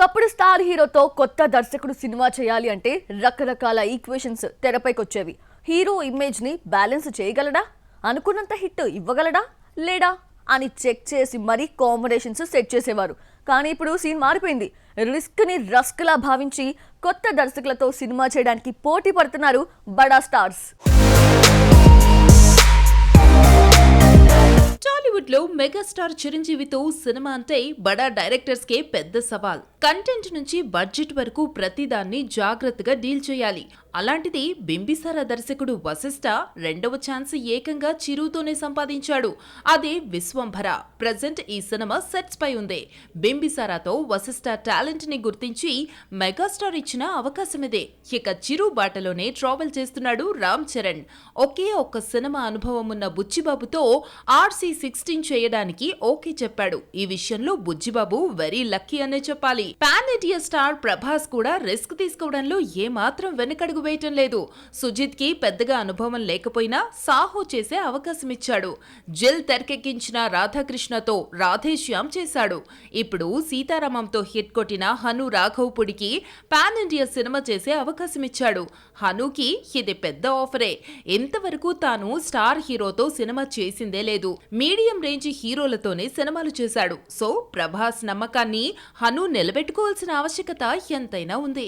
ఒకప్పుడు స్టార్ హీరోతో కొత్త దర్శకుడు సినిమా చేయాలి అంటే రకరకాల ఈక్వేషన్స్ తెరపైకొచ్చేవి. హీరో ఇమేజ్ ని బ్యాలెన్స్ చేయగలడా, అనుకున్నంత హిట్ ఇవ్వగలడా లేడా అని చెక్ చేసి మరీ కాంబినేషన్స్ సెట్ చేసేవారు. కానీ ఇప్పుడు సీన్ మారిపోయింది. రిస్క్ ని రస్క్ లా భావించి కొత్త దర్శకులతో సినిమా చేయడానికి పోటీ పడుతున్నారు బడా స్టార్స్. టాలీవుడ్ లో మెగాస్టార్ చిరంజీవితో సినిమా అంటే బడా డైరెక్టర్స్ కే పెద్ద సవాల్. కంటెంట్ నుంచి బడ్జెట్ వరకు ప్రతిదాన్ని జాగ్రత్తగా డీల్ చేయాలి. అలాంటిది బింబిసారా దర్శకుడు వశిష్ఠ రెండవ ఛాన్స్ ఏకంగా చిరుతోనే సంపాదించాడు. అదే విశ్వంభర. ప్రెజెంట్ ఈ సినిమా సెట్స్ పై ఉంది. బింబిసారాతో వశిష్ఠ టాలెంట్ ని గుర్తించి మెగాస్టార్ ఇచ్చిన అవకాశమిదే. ఇక చిరు బాటలోనే ట్రావెల్ చేస్తున్నాడు రామ్ చరణ్. ఒకే ఒక్క సినిమా అనుభవం ఉన్న బుచ్చిబాబుతో RC16 చేయడానికి ఓకే చెప్పాడు. ఈ విషయంలో బుజ్జిబాబు వెరీ లక్కీ అనే చెప్పాలి. పాన్ ఇండియా స్టార్ ప్రభాస్ కూడా రిస్క్ తీసుకోవడంలో ఏమాత్రం వెనకడుగు వేయటం లేదు. సుజిత్ కి పెద్దగా అనుభవం లేకపోయినా సాహో చేసే అవకాశం ఇచ్చాడు. జిల్ తెరకెక్కించిన రాధాకృష్ణతో రాధేశ్యామ్ చేశాడు. ఇప్పుడు సీతారామంతో హిట్ కొట్టిన హను రాఘవ్పుడికి పాన్ ఇండియా సినిమా చేసే అవకాశం ఇచ్చాడు. హనుకి ఇది పెద్ద ఆఫరే. ఇంతవరకు తాను స్టార్ హీరోతో సినిమా చేసిందే లేదు. మీడియం రేంజ్ హీరోలతోనే సినిమాలు చేశాడు. సో ప్రభాస్ నమ్మకాన్ని హను నిలబెట్టుకోవాల్సిన ఆవశ్యకత ఎంతైనా ఉంది.